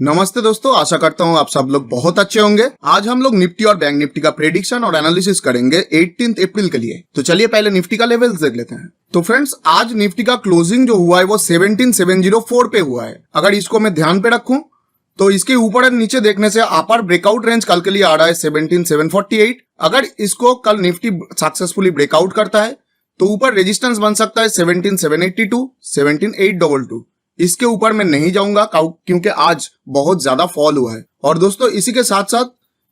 नमस्ते दोस्तों, आशा करता हूँ आप सब लोग बहुत अच्छे होंगे। आज हम लोग निफ्टी और बैंक निफ्टी का प्रेडिक्शन और एनालिसिस करेंगे 18 अप्रैल के लिए। तो चलिए पहले निफ्टी का लेवल्स देख लेते हैं। तो फ्रेंड्स, आज निफ्टी का क्लोजिंग जो हुआ है वो 17704 पे हुआ है। अगर इसको मैं ध्यान पे रखूं तो इसके ऊपर और नीचे देखने से अपर ब्रेकआउट रेंज कल के लिए आ रहा है 17748। अगर इसको कल निफ्टी सक्सेसफुली ब्रेकआउट करता है तो ऊपर रेजिस्टेंस बन सकता है 17782, 17822। इसके ऊपर मैं नहीं जाऊंगा क्योंकि आज बहुत ज्यादा फॉल हुआ है। और दोस्तों, इसी के साथ साथ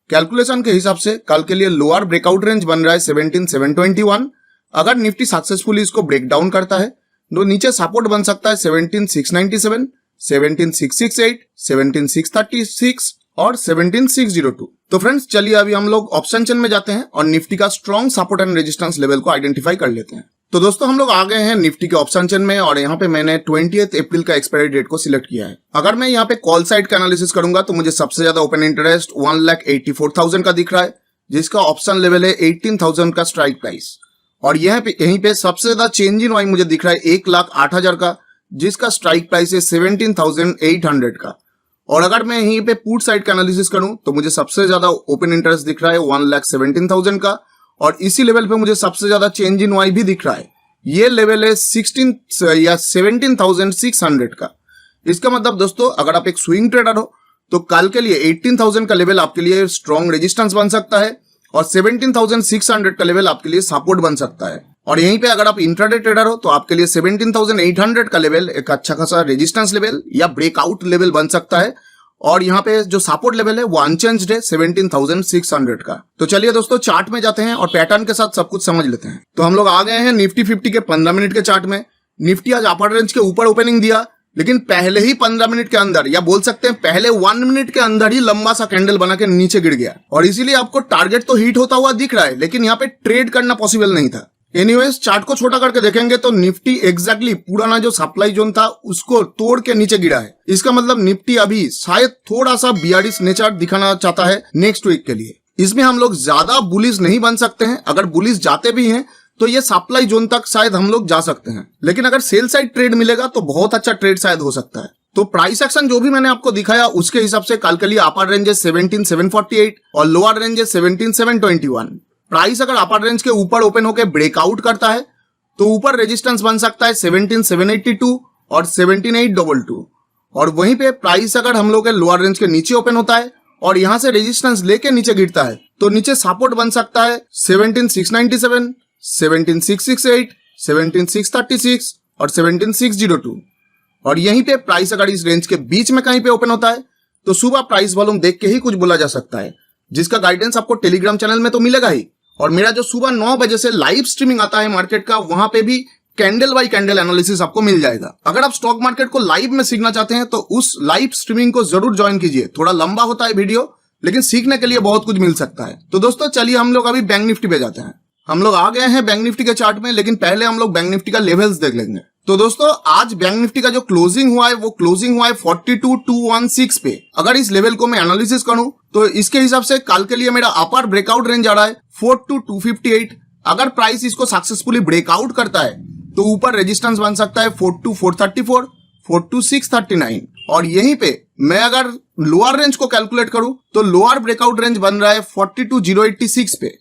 कैलकुलेशन के हिसाब से कल के लिए लोअर ब्रेकआउट रेंज बन रहा है 17721। अगर निफ्टी सक्सेसफुली इसको ब्रेक डाउन करता है तो नीचे सपोर्ट बन सकता है 17697, 17668, 17636 और 17602। तो फ्रेंड्स, चलिए अभी हम लोग ऑप्शन चेन में जाते हैं और निफ्टी का strong support and resistance level को आइडेंटिफाई कर लेते हैं। तो दोस्तों, हम लोग आ गए हैं निफ्टी के ऑप्शन चेन में और यहाँ पे मैंने 20 अप्रैल का एक्सपायरी डेट को सिलेक्ट किया है। अगर मैं यहाँ पे कॉल साइड का एनालिसिस करूंगा तो मुझे सबसे ज्यादा ओपन इंटरेस्ट 1,84,000 का दिख रहा है, जिसका ऑप्शन लेवल है 18,000 का स्ट्राइक प्राइस। और यहीं पे सबसे ज्यादा चेंज इन वाई मुझे दिख रहा है 1,08,000 का, जिसका स्ट्राइक प्राइस है 17,800 का। और अगर मैं यहीं पे पुट साइड का एनालिसिस करूं तो मुझे सबसे ज्यादा ओपन इंटरेस्ट दिख रहा है 1,17,000 का, और इसी लेवल पे मुझे सबसे ज्यादा चेंज इन वाई भी दिख रहा है। ये लेवल है 17,600 का। इसका मतलब दोस्तों, अगर आप एक स्विंग ट्रेडर हो तो कल के लिए 18,000 का लेवल आपके लिए स्ट्रॉन्ग रेजिस्टेंस बन सकता है और 17,600 का लेवल आपके लिए सपोर्ट बन सकता है। और यहीं पे अगर आप इंट्राडे ट्रेडर हो तो आपके लिए 17,800 का लेवल एक अच्छा खासा रेजिस्टेंस लेवल या ब्रेकआउट लेवल बन सकता है। और यहाँ पे जो सपोर्ट लेवल है वो अनचेंज्ड है 17,600 का। तो चलिए दोस्तों, चार्ट में जाते हैं और पैटर्न के साथ सब कुछ समझ लेते हैं। तो हम लोग आ गए हैं निफ्टी 50 के 15 मिनट के चार्ट में। निफ्टी आज अपर रेंज के ऊपर ओपनिंग दिया, लेकिन पहले ही 15 मिनट के अंदर, या बोल सकते हैं पहले 1 मिनट के अंदर ही लंबा सा कैंडल बना के नीचे गिर गया। और इसीलिए आपको टारगेट तो हिट होता हुआ दिख रहा है, लेकिन यहाँ पे ट्रेड करना पॉसिबल नहीं था। एनीवेज, चार्ट को छोटा करके देखेंगे तो निफ्टी एग्जैक्टली पुराना जो सप्लाई जोन था उसको तोड़ के नीचे गिरा है। इसका मतलब निफ्टी अभी शायद थोड़ा सा बियरिश नेचर दिखाना चाहता है नेक्स्ट वीक के लिए। इसमें हम लोग ज्यादा बुलिश नहीं बन सकते हैं। अगर बुलिश जाते भी हैं तो ये सप्लाई जोन तक शायद हम लोग जा सकते हैं, लेकिन अगर सेल साइड ट्रेड मिलेगा तो बहुत अच्छा ट्रेड शायद हो सकता है। तो प्राइस एक्शन जो भी मैंने आपको दिखाया उसके हिसाब से कल के लिए अपर रेंज है 17,748 और लोअर रेंज है 17,721। प्राइस अगर अपर रेंज के ऊपर ओपन होकर ब्रेकआउट करता है तो ऊपर रेजिस्टेंस बन सकता है 17,782 और 17,822। और वहीं पे प्राइस अगर हम लोग के लोअर रेंज के नीचे ओपन होता है और यहां से रेजिस्टेंस लेके नीचे गिरता है तो नीचे सपोर्ट बन सकता है 17,697, 17,668, 17,636 और 17,602। और यहीं पे प्राइस अगर इस रेंज के बीच में कहीं पे ओपन होता है तो सुबह प्राइस वॉल्यूम देख के ही कुछ बोला जा सकता है, जिसका गाइडेंस आपको टेलीग्राम चैनल में तो मिलेगा ही। और मेरा जो सुबह 9 बजे से लाइव स्ट्रीमिंग आता है मार्केट का, वहां पे भी कैंडल बाय कैंडल एनालिसिस आपको मिल जाएगा। अगर आप स्टॉक मार्केट को लाइव में सीखना चाहते हैं तो उस लाइव स्ट्रीमिंग को जरूर ज्वाइन कीजिए। थोड़ा लंबा होता है वीडियो, लेकिन सीखने के लिए बहुत कुछ मिल सकता है। तो दोस्तों, चलिए हम लोग अभी बैंक निफ्टी पे जाते हैं। हम लोग आ गए हैं बैंक निफ्टी के चार्ट में, लेकिन पहले हम लोग बैंक निफ्टी का लेवल्स देख लेंगे। तो दोस्तों, आज बैंक निफ्टी का जो क्लोजिंग हुआ है वो क्लोजिंग हुआ है 42,216 पे। अगर इस लेवल को मैं एनालिसिस करूं तो इसके हिसाब से कल के लिए मेरा अपर ब्रेकआउट रेंज आ रहा है 42,258। अगर प्राइस इसको सक्सेसफुली ब्रेकआउट करता है तो ऊपर रेजिस्टेंस बन सकता है 42,434, 42,639। और यहीं पे मैं अगर लोअर रेंज को कैलकुलेट करूं तो लोअर ब्रेकआउट रेंज बन रहा है 42,086 पे।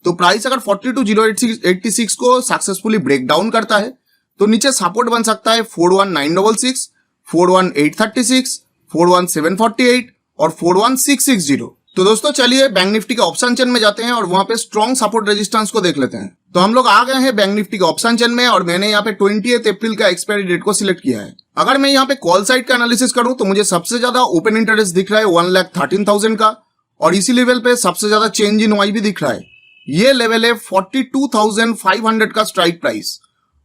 तो प्राइस अगर 42,086 को सक्सेसफुली ब्रेक डाउन करता है तो नीचे सपोर्ट बन सकता है 41,966, 41,836, 41,748 और 41,660। तो दोस्तों, चलिए बैंक निफ्टी के ऑप्शन चेन में जाते हैं और वहां पे स्ट्रॉन्ग सपोर्ट रेजिस्टेंस को देख लेते हैं। तो हम लोग आ गए हैं बैंक निफ्टी के ऑप्शन चेन में और मैंने यहाँ पे 20 अप्रैल का एक्सपायरी डेट को सिलेक्ट किया है। अगर मैं यहाँ पे कॉल साइड का एनालिसिस करूं तो मुझे सबसे ज्यादा ओपन इंटरेस्ट दिख रहा है 1,13,000 का, और इसी लेवल पे सबसे ज्यादा चेंज इन वाई भी दिख रहा है। ये लेवल है 42,500 का स्ट्राइक प्राइस।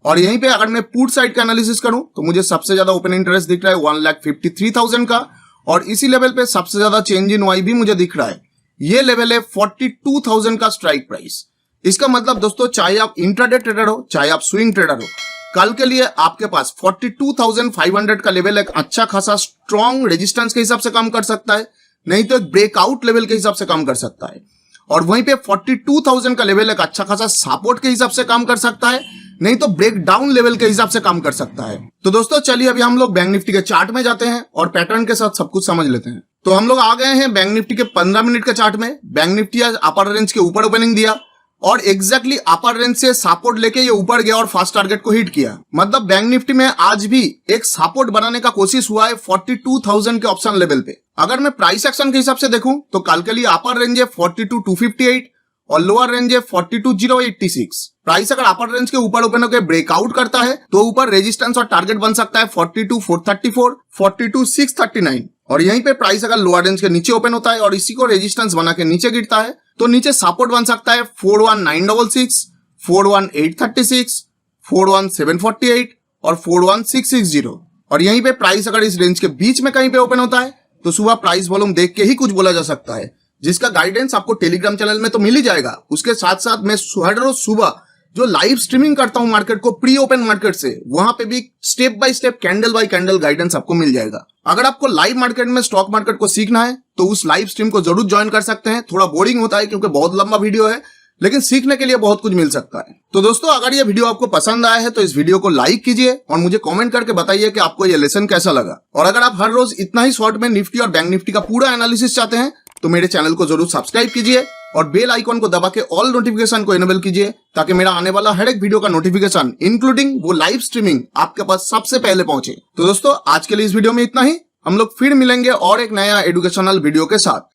और यहीं पे अगर मैं पुट साइड का एनालिसिस करूं तो मुझे सबसे ज्यादा ओपन इंटरेस्ट दिख रहा है 1,53,000 का, और इसी लेवल पे सबसे ज्यादा चेंज इन वाई भी मुझे दिख रहा है। ये लेवल है 42,000 का स्ट्राइक प्राइस। इसका मतलब दोस्तों, चाहे आप इंट्राडे ट्रेडर हो चाहे आप स्विंग ट्रेडर हो, कल के लिए आपके पास 42,500 का लेवल एक अच्छा खासा स्ट्रॉन्ग रेजिस्टेंस के हिसाब से काम कर सकता है, नहीं तो एक ब्रेकआउट लेवल के हिसाब से काम कर सकता है। और वहीं पे 42,000 का लेवल एक अच्छा खासा सपोर्ट के हिसाब से काम कर सकता है, नहीं तो ब्रेक डाउन लेवल के हिसाब से काम कर सकता है। तो दोस्तों चलिए अभी हम लोग बैंक निफ्टी के चार्ट में जाते हैं और पैटर्न के साथ सब कुछ समझ लेते हैं। तो हम लोग आ गए हैं बैंक निफ्टी के 15 मिनट के चार्ट में। बैंक निफ्टी आज अपर रेंज के ऊपर ओपनिंग दिया और एग्जैक्टली अपर रेंज से सपोर्ट लेके ये ऊपर गया और फास्ट टारगेट को हिट किया। मतलब बैंक निफ्टी में आज भी एक सपोर्ट बनाने का कोशिश हुआ है 42,000 के ऑप्शन लेवल पे। अगर मैं प्राइस एक्शन के हिसाब से देखूं तो कल के लिए अपर रेंज है 42,258 और लोअर रेंज है 42,086। प्राइस अगर अपर रेंज के ऊपर ओपन होकर ब्रेकआउट करता है तो ऊपर रेजिस्टेंस और टारगेट बन सकता है 42,434, 42,639 और यहीं पे प्राइस अगर लोअर रेंज के नीचे ओपन होता है और इसी को रेजिस्टेंस बना के नीचे गिरता है तो नीचे सपोर्ट बन सकता है 41,966, 41,836, 41,748 और 41,660 और यहीं पे प्राइस अगर इस रेंज के बीच में कहीं पे ओपन होता है तो सुबह प्राइस वॉल्यूम देख के ही कुछ बोला जा सकता है, जिसका गाइडेंस आपको टेलीग्राम चैनल में तो मिल ही जाएगा। उसके साथ साथ मैं हर रोज सुबह जो लाइव स्ट्रीमिंग करता हूं मार्केट को प्री ओपन मार्केट से, वहां पे भी step by step candle bye candle guidance आपको मिल जाएगा। अगर आपको लाइव मार्केट में स्टॉक मार्केट को सीखना है तो उस लाइव स्ट्रीम को जरूर ज्वाइन कर सकते हैं। थोड़ा बोरिंग होता है क्योंकि बहुत लंबा वीडियो है, लेकिन सीखने के लिए बहुत कुछ मिल सकता है। तो दोस्तों अगर ये वीडियो आपको पसंद आया है तो इस वीडियो को लाइक कीजिए और मुझे कमेंट करके बताइए कि आपको ये लेसन कैसा लगा। और अगर आप हर रोज इतना ही शॉर्ट में निफ्टी और बैंक निफ्टी का पूरा एनालिसिस चाहते हैं तो मेरे चैनल को जरूर सब्सक्राइब कीजिए और बेल आइकॉन को दबा के ऑल नोटिफिकेशन को इनेबल कीजिए ताकि मेरा आने वाला हर एक वीडियो का नोटिफिकेशन इंक्लूडिंग वो लाइव स्ट्रीमिंग आपके पास सबसे पहले पहुंचे। तो दोस्तों आज के लिए इस वीडियो में इतना ही। हम लोग फिर मिलेंगे और एक नया एजुकेशनल वीडियो के साथ।